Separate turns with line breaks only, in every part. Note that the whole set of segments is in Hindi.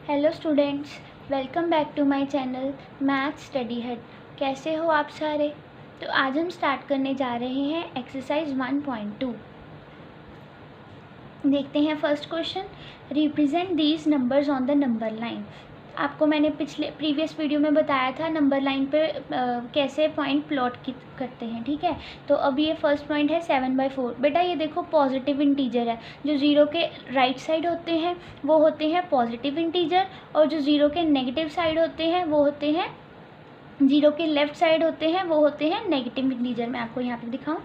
Hello students, welcome back to my channel math study head. कैसे हो आप सारे? तो आज हम स्टार्ट करने जा रहे हैं एक्सरसाइज 1.2। देखते हैं first question. Represent these numbers on the number line. आपको मैंने प्रीवियस वीडियो में बताया था नंबर लाइन पे कैसे पॉइंट प्लॉट करते हैं, ठीक है। तो अब ये फर्स्ट पॉइंट है 7/4। बेटा ये देखो पॉजिटिव इंटीजर है, जो ज़ीरो के राइट साइड होते हैं वो होते हैं पॉजिटिव इंटीजर, और जो ज़ीरो के नेगेटिव साइड होते हैं वो होते हैं, ज़ीरो के लेफ़्ट साइड होते हैं वो होते हैं नेगेटिव इंटीजर। मैं आपको यहाँ पे दिखाऊँ,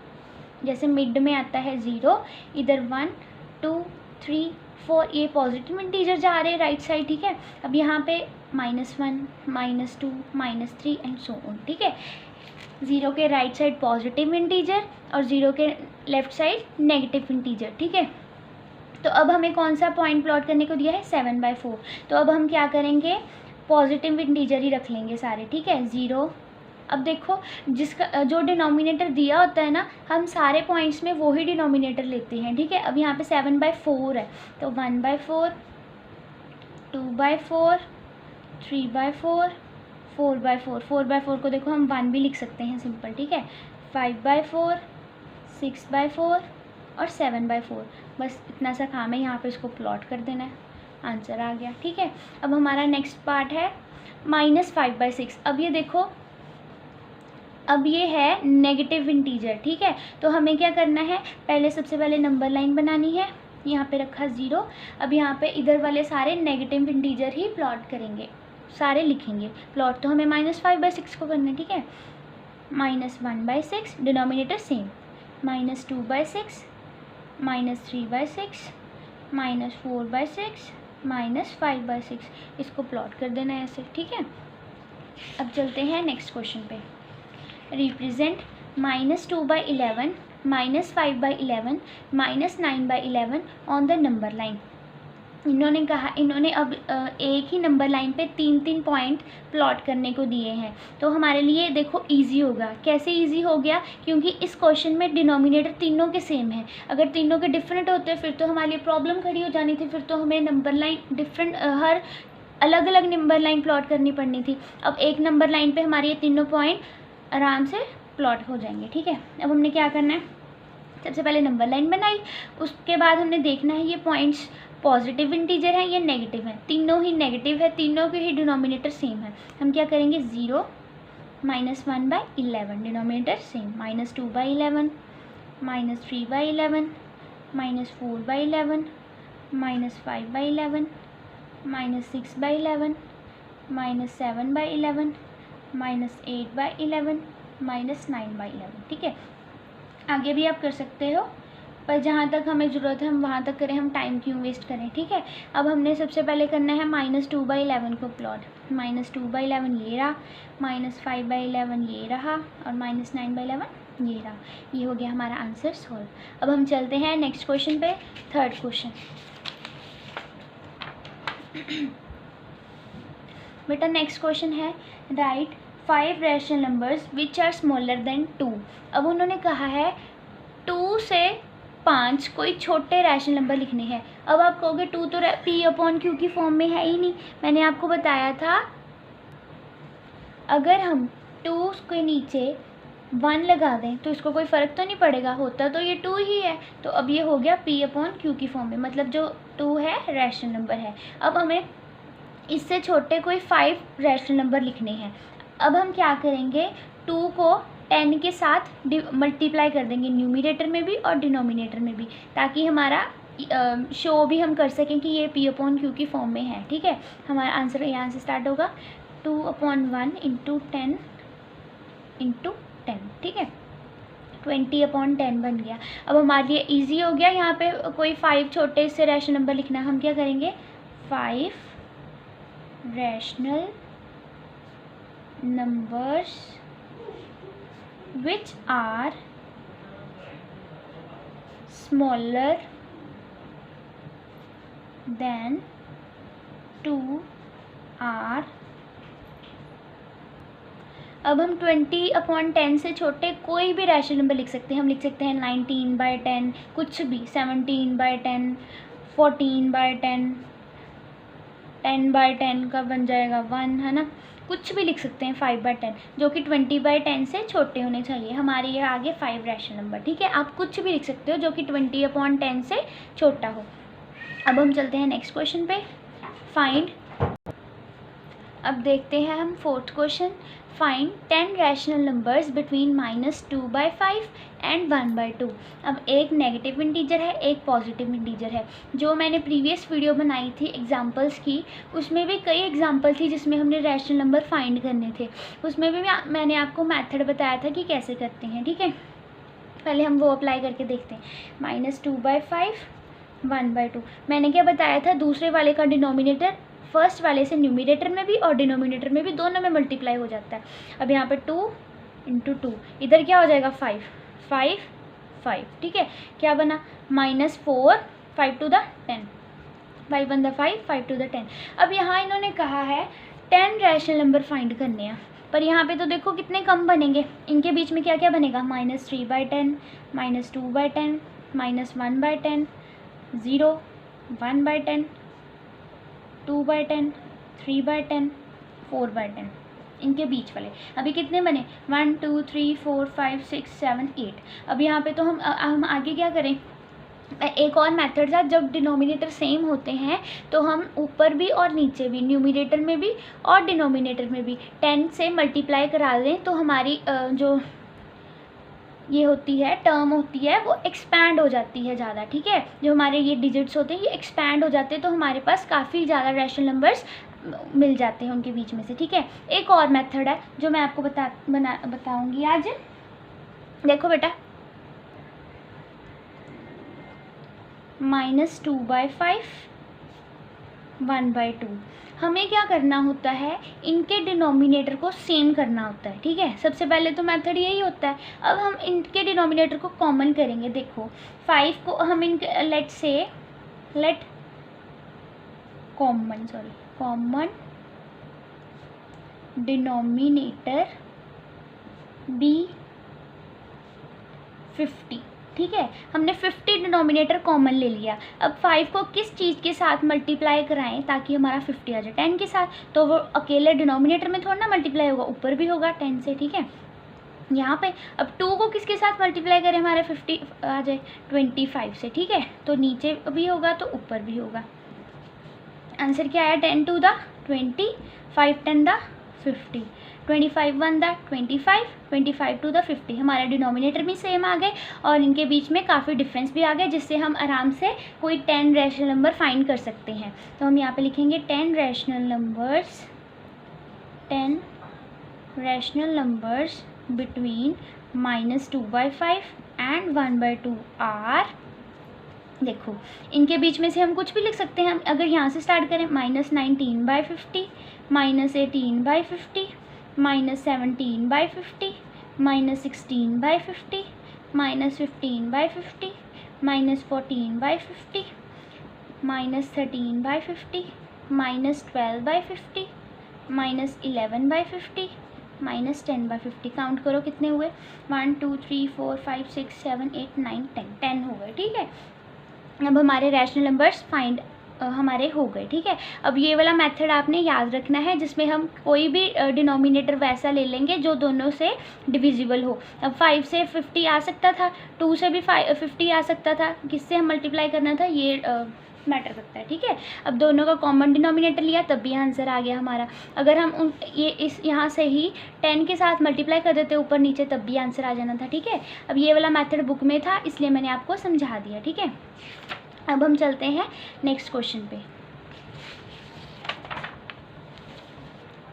जैसे मिड में आता है 0, इधर 1 2 3 4, ये पॉजिटिव इंटीजर जा रहे हैं राइट साइड, ठीक है। अब यहाँ पे -1 -2 -3 एंड सो ऑन, ठीक है। ज़ीरो के राइट साइड पॉजिटिव इंटीजर और ज़ीरो के लेफ्ट साइड नेगेटिव इंटीजर, ठीक है। तो अब हमें कौन सा पॉइंट प्लॉट करने को दिया है? 7/4। तो अब हम क्या करेंगे, पॉजिटिव इंटीजर ही रख लेंगे सारे, ठीक है। 0, अब देखो जिसका जो डिनोमिनेटर दिया होता है ना, हम सारे पॉइंट्स में वो ही डिनोमिनेटर लेते हैं, ठीक है। अब यहाँ पे 7/4 है, तो 1/4 2/4 3/4 4/4। 4/4 को देखो हम 1 भी लिख सकते हैं सिंपल, ठीक है। 5/4 6/4 और 7/4। बस इतना सा काम है, यहाँ पे इसको प्लॉट कर देना है, आंसर आ गया, ठीक है। अब हमारा नेक्स्ट पार्ट है -5/6। अब ये देखो, अब ये है नेगेटिव इंटीजर, ठीक है। तो हमें क्या करना है, पहले सबसे पहले नंबर लाइन बनानी है। यहाँ पे रखा 0। अब यहाँ पे इधर वाले सारे नेगेटिव इंटीजर ही प्लॉट करेंगे, सारे लिखेंगे। प्लॉट तो हमें -5/6 को करना है, ठीक है। -1/6 डिनोमिनेटर सेम, -2/6 -3/6 -4/6 -5/6, इसको प्लॉट कर देना है ऐसे, ठीक है। अब चलते हैं नेक्स्ट क्वेश्चन पे। Represent -2/11 -5/11 -9/11 on the number line. इन्होंने कहा, इन्होंने अब एक ही नंबर लाइन पे 3-3 पॉइंट प्लॉट करने को दिए हैं। तो हमारे लिए देखो इजी होगा। कैसे इजी हो गया? क्योंकि इस क्वेश्चन में डिनोमिनेटर तीनों के सेम है। अगर तीनों के डिफरेंट होते फिर तो हमारे लिए प्रॉब्लम खड़ी हो जानी थी, फिर तो हमें नंबर लाइन डिफरेंट हर अलग अलग नंबर लाइन प्लॉट करनी पड़नी थी। अब एक नंबर लाइन पे हमारे ये तीनों पॉइंट आराम से प्लॉट हो जाएंगे, ठीक है। अब हमने क्या करना है, सबसे पहले नंबर लाइन बनाई, उसके बाद हमने देखना है ये पॉइंट्स पॉजिटिव इंटीजर हैं या नेगेटिव हैं। तीनों ही नेगेटिव है, तीनों के ही डिनोमिनेटर सेम है। हम क्या करेंगे, 0 -1/11 डिनोमिनेटर सेम, -2/11 -3/11 -4/11 -5/11 -6/11 -7/11 -8/11 -9/11, ठीक है। आगे भी आप कर सकते हो, पर जहाँ तक हमें ज़रूरत है हम वहाँ तक करें, हम टाइम क्यों वेस्ट करें, ठीक है। अब हमने सबसे पहले करना है -2/11 को प्लॉट। -2/11 ये रहा, -5/11 ये रहा और -9/11 ये रहा। ये हो गया हमारा आंसर सॉल्व। अब हम चलते हैं नेक्स्ट क्वेश्चन पे, थर्ड क्वेश्चन। बेटा नेक्स्ट क्वेश्चन है, right 5 rational numbers which are smaller than 2। अब उन्होंने कहा है 2 से 5 कोई छोटे रैशनल नंबर लिखने हैं। अब आप कहोगे 2 तो P/Q की फॉर्म में है ही नहीं। मैंने आपको बताया था अगर हम 2 के नीचे 1 लगा दें तो इसको कोई फ़र्क तो नहीं पड़ेगा, होता तो ये 2 ही है। तो अब ये हो गया P/Q की फॉर्म में, मतलब जो 2 है रैशनल नंबर है। अब हमें इससे छोटे कोई 5 रैशनल नंबर लिखने हैं। अब हम क्या करेंगे, 2 को 10 के साथ मल्टीप्लाई कर देंगे, न्यूमरेटर में भी और डिनोमिनेटर में भी, ताकि हमारा शो भी हम कर सकें कि ये P/Q की फॉर्म में है, ठीक है। हमारा आंसर यहाँ से स्टार्ट होगा, 2/1 × 10 × 10, ठीक है। 20/10 बन गया। अब हमारे लिए ईजी हो गया, यहाँ पे कोई 5 छोटे से रैशनल नंबर लिखना। हम क्या करेंगे, 5 rational numbers which are smaller than 2 are। अब हम 20/10 से छोटे कोई भी रैशनल नंबर लिख सकते हैं। हम लिख सकते हैं 19/10, कुछ भी, 17/10, 14/10, 10/10 का बन जाएगा 1, है ना। कुछ भी लिख सकते हैं 5/10, जो कि 20/10 से छोटे होने चाहिए। हमारे ये आगे 5 रैशनल नंबर, ठीक है। आप कुछ भी लिख सकते हो जो कि 20/10 से छोटा हो। अब हम चलते हैं नेक्स्ट क्वेश्चन पे, फाइंड। अब देखते हैं हम fourth question, find 10 rational numbers between -2/5 and 1/2। अब एक नेगेटिव इंटीजर है, एक पॉजिटिव इंटीजर है। जो मैंने प्रीवियस वीडियो बनाई थी एग्जांपल्स की, उसमें भी कई एग्जांपल थी जिसमें हमने रैशनल नंबर फाइंड करने थे। उसमें भी मैंने आपको मेथड बताया था कि कैसे करते हैं, ठीक है। पहले हम वो अप्लाई करके देखते हैं। -2/5 1/2, मैंने क्या बताया था, दूसरे वाले का डिनोमिनेटर फर्स्ट वाले से न्यूमिनेटर में भी और डिनोमिनेटर में भी दोनों में मल्टीप्लाई हो जाता है। अब यहाँ पे 2 × 2, इधर क्या हो जाएगा 5 5 5, ठीक है। क्या बना -4 5 to the 10, 5 × 5 5 to the 10। अब यहाँ इन्होंने कहा है 10 रैशनल नंबर फाइंड करने हैं, पर यहाँ पे तो देखो कितने कम बनेंगे। इनके बीच में क्या क्या बनेगा, -3/10, -2/10, -1/10, 0, 1/10, 2/10, 3/10, 4/10, इनके बीच वाले अभी कितने बने, 1 2 3 4 5 6 7 8। अब यहाँ पे तो हम आगे क्या करें, एक और मेथड था, जब डिनोमिनेटर सेम होते हैं तो हम ऊपर भी और नीचे भी, न्यूमिनेटर में भी और डिनोमिनेटर में भी 10 से मल्टीप्लाई करा दें, तो हमारी जो ये होती है टर्म होती है वो एक्सपैंड हो जाती है ज़्यादा, ठीक है। जो हमारे ये डिजिट्स होते हैं ये एक्सपैंड हो जाते हैं, तो हमारे पास काफ़ी ज़्यादा रैशनल नंबर्स मिल जाते हैं उनके बीच में से, ठीक है। एक और मेथड है जो मैं आपको बताऊंगी आज। देखो बेटा, -2/5 1/2, हमें क्या करना होता है, इनके डिनोमिनेटर को सेम करना होता है, ठीक है। सबसे पहले तो मेथड यही होता है। अब हम इनके डिनोमिनेटर को कॉमन करेंगे। देखो 5 को हम इनके कॉमन डिनोमिनेटर बी 50, ठीक है। हमने 50 डिनोमिनेटर कॉमन ले लिया। अब 5 को किस चीज़ के साथ मल्टीप्लाई कराएं ताकि हमारा 50 आ जाए, 10 के साथ। तो वो अकेले डिनोमिनेटर में थोड़ा ना मल्टीप्लाई होगा, ऊपर भी होगा 10 से, ठीक है। यहाँ पे अब 2 को किसके साथ मल्टीप्लाई करें हमारे 50 आ जाए, 25 से, ठीक है। तो नीचे भी होगा तो ऊपर भी होगा। आंसर क्या आया, 10 to the 20, 5 10 the 50, 25 1 the 25, 25 to the 50। हमारा डिनोमिनेटर भी सेम आ गए और इनके बीच में काफ़ी डिफरेंस भी आ गए, जिससे हम आराम से कोई 10 रैशनल नंबर फाइंड कर सकते हैं। तो हम यहाँ पे लिखेंगे 10 rational numbers between -2/5 and 1/2 are. देखो इनके बीच में से हम कुछ भी लिख सकते हैं। अगर यहाँ से स्टार्ट करें, -19/50, -18/50, -17/50, -16/50, -15/50, -14/50, -13/50, -12/50, -11/50, -10/50। काउंट करो कितने हुए, 1 2 3 4 5 6 7 8 9 10 हो गए, ठीक है। अब हमारे रैशनल नंबर्स फाइंड हमारे हो गए, ठीक है। अब ये वाला मेथड आपने याद रखना है, जिसमें हम कोई भी डिनोमिनेटर वैसा ले लेंगे जो दोनों से डिविजिबल हो। अब 5 से 50 आ सकता था, 2 से भी 50 आ सकता था, किससे हम मल्टीप्लाई करना था ये मैटर करता है, ठीक है। अब दोनों का कॉमन डिनोमिनेटर लिया तब भी आंसर आ गया हमारा। अगर हम यहाँ से ही 10 के साथ मल्टीप्लाई कर देते ऊपर नीचे तब भी आंसर आ जाना था, ठीक है। अब ये वाला मेथड बुक में था इसलिए मैंने आपको समझा दिया, ठीक है। अब हम चलते हैं नेक्स्ट क्वेश्चन पे।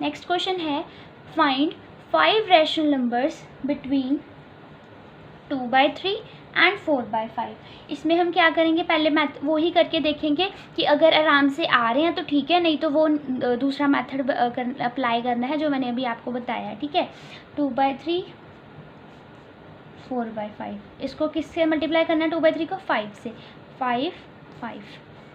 नेक्स्ट क्वेश्चन है, find 5 rational numbers between 2/3 and 4/5। इसमें हम क्या करेंगे, पहले वो ही करके देखेंगे कि अगर आराम से आ रहे हैं तो ठीक है, नहीं तो वो दूसरा मेथड अप्लाई करना है जो मैंने अभी आपको बताया, ठीक है। 2/3 4/5, इसको किससे मल्टीप्लाई करना है, 2/3 को 5 से, 5 5,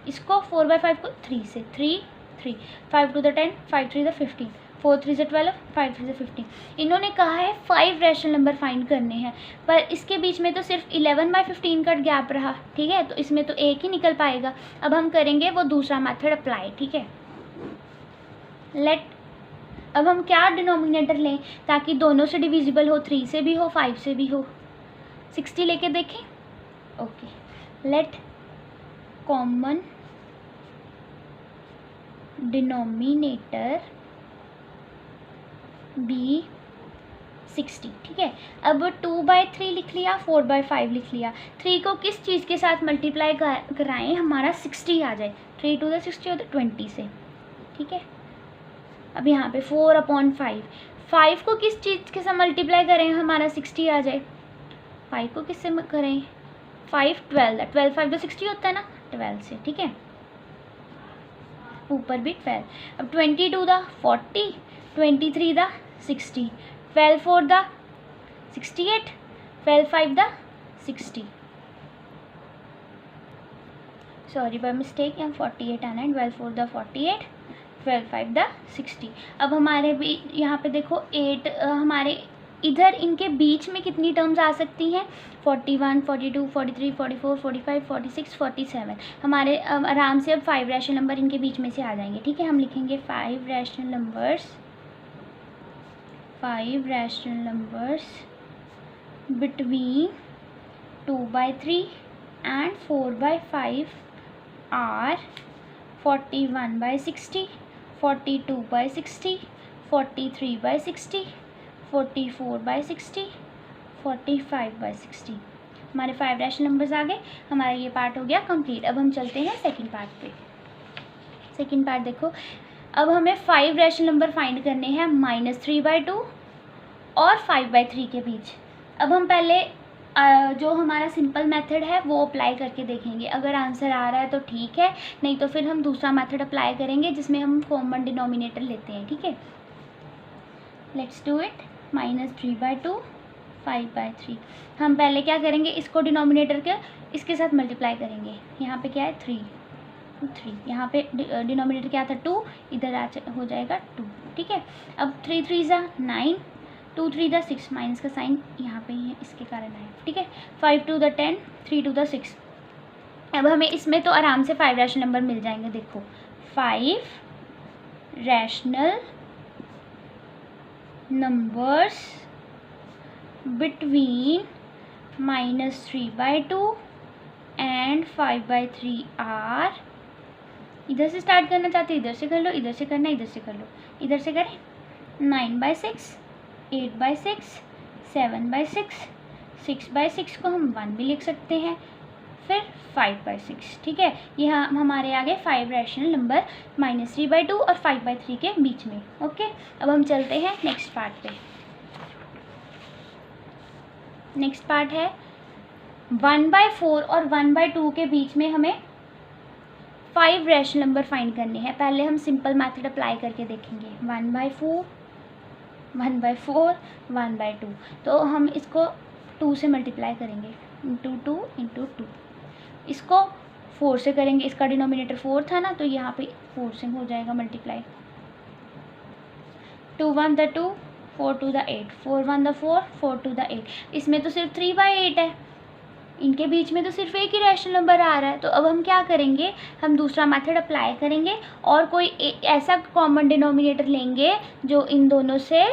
इसको 4/5 को 3 से, 3 3, 5 to the 10, 5 3 the 15, 4 3 से 12, 5 3 से 15। इन्होंने कहा है 5 रैशनल नंबर फाइंड करने हैं, पर इसके बीच में तो सिर्फ 11/15 का गैप रहा, ठीक है। तो इसमें तो एक ही निकल पाएगा। अब हम करेंगे वो दूसरा मेथड अप्लाई, ठीक है। लेट, अब हम क्या डिनोमिनेटर लें ताकि दोनों से डिविजिबल हो, 3 से भी हो 5 से भी हो। 60 लेके देखें। Okay, let common denominator be 60। ठीक है, अब 2/3 लिख लिया, 4/5 लिख लिया। 3 को किस चीज़ के साथ मल्टीप्लाई कराएं हमारा 60 आ जाए, 3 to the 60 और 20 से। ठीक है, अब यहाँ पे 4/5, 5 को किस चीज़ के साथ मल्टीप्लाई करें हमारा 60 आ जाए, 5 को किससे करें, 5 12, 12 5 तो 60 होता है ना, 12 से। ठीक है, ऊपर भी 12। अब 22 दा 40, 23 दा 60, 12 4 दा 68, 12 5 दा 60, सॉरी बाय मिस्टेक, यहाँ 48 आना है, 12 4 दा 48, 12 5 दा 60। अब हमारे भी यहाँ पे देखो 8 हमारे इधर इनके बीच में कितनी टर्म्स आ सकती हैं, 41 42 43 44 45 46 47। हमारे आराम से अब 5 रैशनल नंबर इनके बीच में से आ जाएंगे। ठीक है, हम लिखेंगे 5 rational numbers between 2/3 and 4/5 are 41/60, 42/60, 43/60, 44/60, 45/60। हमारे 5 रैशनल नंबर्स आ गए। हमारा ये पार्ट हो गया कंप्लीट। अब हम चलते हैं सेकंड पार्ट पे। सेकंड पार्ट देखो, अब हमें 5 रैशनल नंबर फाइंड करने हैं -3/2 और 5/3 के बीच। अब हम पहले जो हमारा सिंपल मेथड है वो अप्लाई करके देखेंगे। अगर आंसर आ रहा है तो ठीक है, नहीं तो फिर हम दूसरा मेथड अप्लाई करेंगे जिसमें हम कॉमन डिनोमिनेटर लेते हैं। ठीक है, लेट्स डू इट। -3/2 5/3। हम पहले क्या करेंगे, इसको डिनोमिनेटर के इसके साथ मल्टीप्लाई करेंगे। यहाँ पे क्या है 3, यहाँ पे डिनोमिनेटर क्या था 2, इधर हो जाएगा 2। ठीक है, अब 3 3 9, 2 3 6, माइनस का साइन यहाँ पे ही है, इसके कारण है। ठीक है, 5 2 10, 3 2 6। अब हमें इसमें तो आराम से 5 रैशनल नंबर मिल जाएंगे। देखो 5 rational numbers between -3/2 and 5/3 are, इधर से स्टार्ट करना चाहते हो इधर से कर लो, इधर से करना इधर से कर लो, इधर से करें 9/6, 8/6, 7/6, 6/6 को हम 1 भी लिख सकते हैं, फिर 5/6। ठीक है, ये हमारे आगे 5 रैशनल नंबर -3/2 और 5/3 के बीच में। ओके, अब हम चलते हैं नेक्स्ट पार्ट पे। नेक्स्ट पार्ट है 1/4 और 1/2 के बीच में हमें 5 रैशनल नंबर फाइंड करने हैं। पहले हम सिंपल मेथड अप्लाई करके देखेंगे। 1/4 1/4 1/2, तो हम इसको 2 से मल्टीप्लाई करेंगे, इंटू 2 इंटू 2। इसको 4 से करेंगे, इसका डिनोमिनेटर 4 था ना, तो यहाँ पे 4 से हो जाएगा multiply. 2 1 the 2, 4 2 the 8, 4 1 the 4, 4 2 the 8। इसमें तो सिर्फ 3/8 है, इनके बीच में तो सिर्फ एक ही रैशनल नंबर आ रहा है। तो अब हम क्या करेंगे, हम दूसरा मेथड अप्लाई करेंगे और कोई ऐसा कॉमन डिनोमिनेटर लेंगे जो इन दोनों से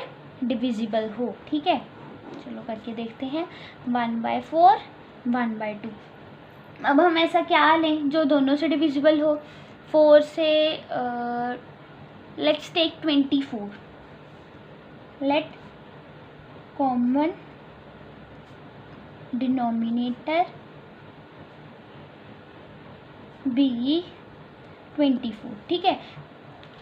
डिविजिबल हो। ठीक है, चलो करके देखते हैं। 1/4 1/2। अब हम ऐसा क्या लें जो दोनों से डिविजिबल हो। 4 से let's take 24। Let common denominator be 24। ठीक है,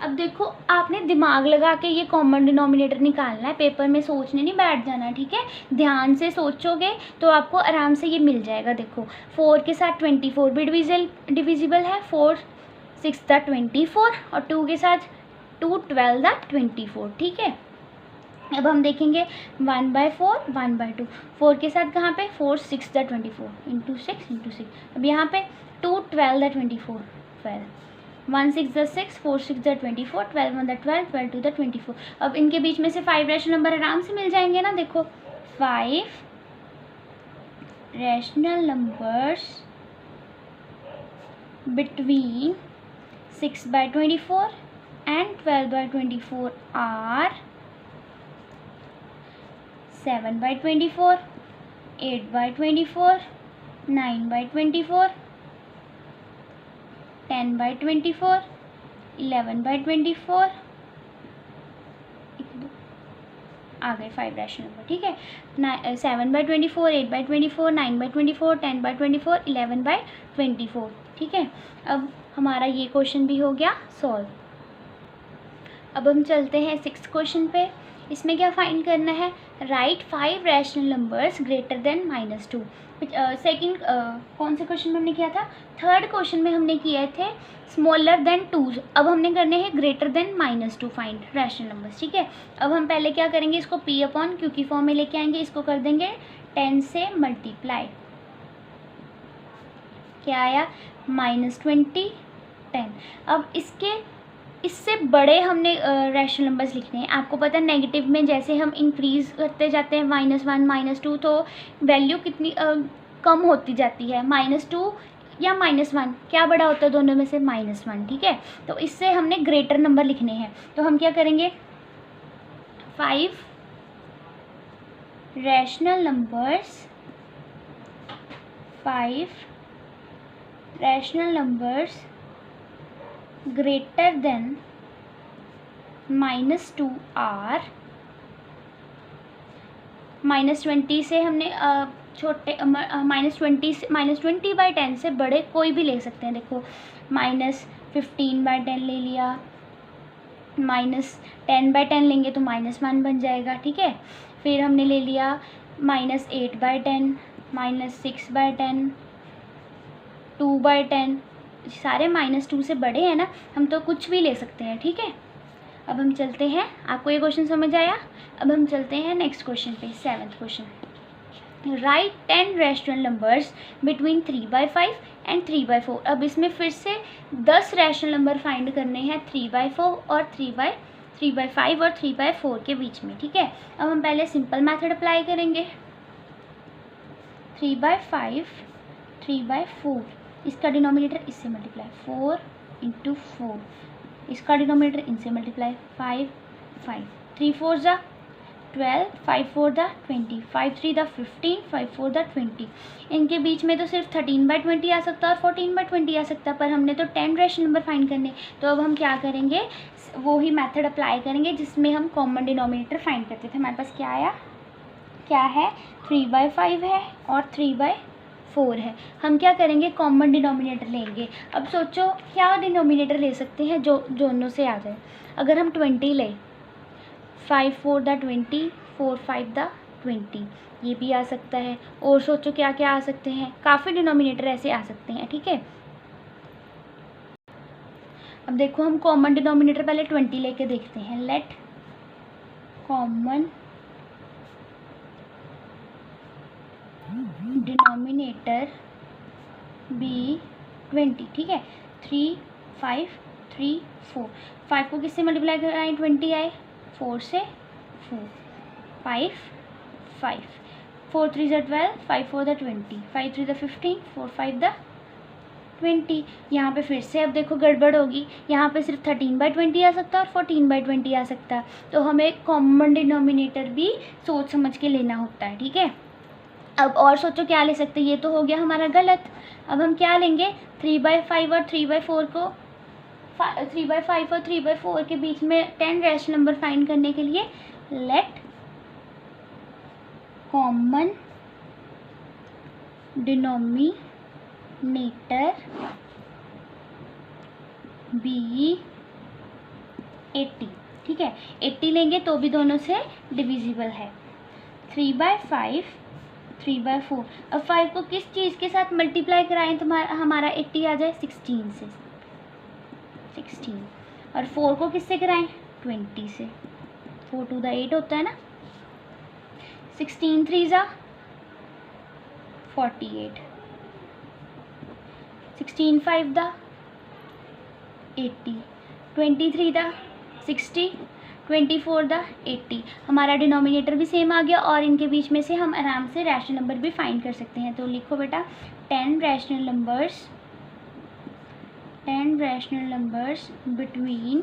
अब देखो आपने दिमाग लगा के ये कॉमन डिनोमिनेटर निकालना है, पेपर में सोचने नहीं बैठ जाना। ठीक है, ध्यान से सोचोगे तो आपको आराम से ये मिल जाएगा। देखो 4 के साथ 24 भी डिविजिबल है, 4 6 दा 24 और 2 के साथ 2 12 दा 24। ठीक है, अब हम देखेंगे 1/4 1/2। 4 के साथ कहाँ पे 4 6 दा 24 इंटू 6 इंटू 6। अब यहाँ पे 2 12 दा 24 12, 1 6 दा 6, 4 6 दा 24, 12 1 दा 12, 12 2 दा 24। अब इनके बीच में से 5 रैशनल नंबर आराम से मिल जाएंगे ना। देखो 5 rational numbers between 6/24 and 12 by 24 are 7 by 24, 8 by 24, 9 by 24, 10 by 24, 11 by 24, आ गए 5 रैशनल नंबर, ठीक है। 7 by 24, 8 by 24, 9 by 24, 10 by 24, 11 by 24, ठीक है। अब हमारा ये क्वेश्चन भी हो गया सॉल्व। अब हम चलते हैं 6th क्वेश्चन पे। इसमें क्या फाइंड करना है, right 5 rational numbers greater than -2। Second कौन से क्वेश्चन में हमने किया था, 3rd क्वेश्चन में हमने किए थे स्मॉलर देन 2। अब हमने करने हैं greater than -2 find rational numbers, ठीक है। अब हम पहले क्या करेंगे, इसको P/Q की फॉर्म में लेके आएंगे, इसको कर देंगे 10 से मल्टीप्लाई, क्या आया -20 10। अब इससे बड़े हमने रैशनल नंबर्स लिखने हैं। आपको पता है नेगेटिव में जैसे हम इंक्रीज़ करते जाते हैं -1 -2 तो वैल्यू कितनी कम होती जाती है, -2 या -1 क्या बड़ा होता है दोनों में से, -1, ठीक है। तो इससे हमने ग्रेटर नंबर लिखने हैं, तो हम क्या करेंगे 5 rational numbers, 5 rational numbers greater than -2 are, -20 से हमने छोटे -20 से -20 by 10 से बड़े कोई भी ले सकते हैं। देखो -15 by 10 ले लिया, -10 by 10 लेंगे तो -1 बन जाएगा, ठीक है। फिर हमने ले लिया -8 by 10, -6 by 10, 2 by 10, सारे -2 से बड़े हैं ना, हम तो कुछ भी ले सकते हैं, ठीक है। अब हम चलते हैं, आपको ये क्वेश्चन समझ आया। अब हम चलते हैं नेक्स्ट क्वेश्चन पे, 7th question. Right 10 rational numbers between 3/5 and 3/4। अब इसमें फिर से 10 रैशनल नंबर फाइंड करने हैं 3/4 और 3/5 और 3/4 के बीच में, ठीक है। अब हम पहले सिंपल मेथड अप्लाई करेंगे, 3/5 3/4, इसका डिनोमिनेटर इससे मल्टीप्लाई 4 × 4, इसका डिनोमिनेटर इनसे मल्टीप्लाई 5 5, 3 4 ज़ा 12, 5 4 दा 20, 5 3 दा 15, 5 4 दा 20। इनके बीच में तो सिर्फ 13/20 आ सकता है और 14/20 आ सकता है, पर हमने तो 10 रैशनल नंबर फाइंड करने। तो अब हम क्या करेंगे, वो ही मेथड अप्लाई करेंगे जिसमें हम कॉमन डिनोमिनेटर फाइंड करते थे। हमारे पास क्या है 3/5 है और 3/4 है। हम क्या करेंगे, कॉमन डिनोमिनेटर लेंगे। अब सोचो क्या डिनोमिनेटर ले सकते हैं जो दोनों से आ जाए। अगर हम 20 लें, 5 4 दा 20, 4 5 दा 20, ये भी आ सकता है। और सोचो क्या क्या आ सकते हैं, काफ़ी डिनोमिनेटर ऐसे आ सकते हैं, ठीक है। अब देखो हम कॉमन डिनोमिनेटर पहले 20 लेके देखते हैं। लेट कॉमन डिनोमिनेटर बी 20, ठीक है। 3 5 3 4, 5 को किससे मल्टीप्लाई कराएं, 20 आए, 4 से 4, 5 5, 4 3 ज़ा 12, 5 4 दा 20, 5 3 दा 15, 4 5 दा 20। यहाँ पे फिर से अब देखो गड़बड़ होगी, यहाँ पे सिर्फ 13/20 आ सकता है और 14/20 आ सकता है। तो हमें कॉमन डिनोमिनेटर भी सोच समझ के लेना होता है, ठीक है। अब और सोचो क्या ले सकते हैं, ये तो हो गया हमारा गलत। अब हम क्या लेंगे, 3/5 और 3/4 को 3/5 और 3/4 के बीच में 10 रैशनल नंबर फाइंड करने के लिए लेट कॉमन डिनोमिनेटर बी 80, ठीक है। 80 लेंगे तो भी दोनों से डिविजिबल है। 3/5 3/4, अब 5 को किस चीज़ के साथ मल्टीप्लाई कराएं तो हमारा 80 आ जाए, 16 से 16। और 4 को किससे कराएं, 20 से, 4 2 दा 8 होता है ना, 16 3 ज़ा 48, 16 5 दा 80, 23 दा 60, 24 दा 80। हमारा डिनोमिनेटर भी सेम आ गया और इनके बीच में से हम आराम से रैशनल नंबर भी फाइंड कर सकते हैं। तो लिखो बेटा 10 rational numbers between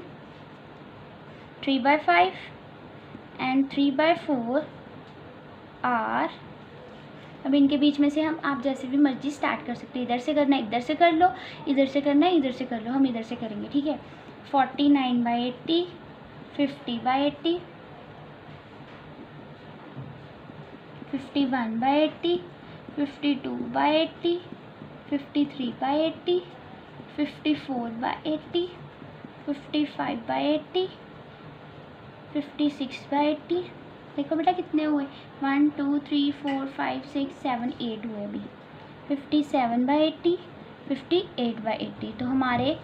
3/5 and 3/4 are, अब इनके बीच में से हम आप जैसे भी मर्जी स्टार्ट कर सकते हैं। इधर से करना है इधर से कर लो, इधर से करना है इधर से कर लो, हम इधर से करेंगे, ठीक है। 49/80, 50/80, 51/80, 52/80, 53/80, 54/80, 55/80, 56/80। देखो बेटा कितने हुए, 1 2 3 4 5 6 7 8 हुए अभी। 57/80, 58/80। तो हमारे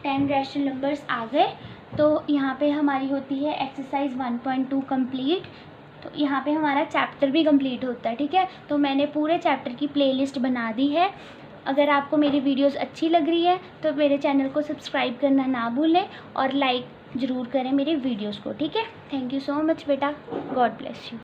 10 रैशनल नंबर्स आ गए। तो यहाँ पे हमारी होती है एक्सरसाइज 1.2 कंप्लीट। तो यहाँ पे हमारा चैप्टर भी कंप्लीट होता है, ठीक है। तो मैंने पूरे चैप्टर की प्लेलिस्ट बना दी है। अगर आपको मेरी वीडियोस अच्छी लग रही है तो मेरे चैनल को सब्सक्राइब करना ना भूलें और लाइक ज़रूर करें मेरे वीडियोस को, ठीक है। थैंक यू सो मच बेटा, गॉड ब्लेस यू।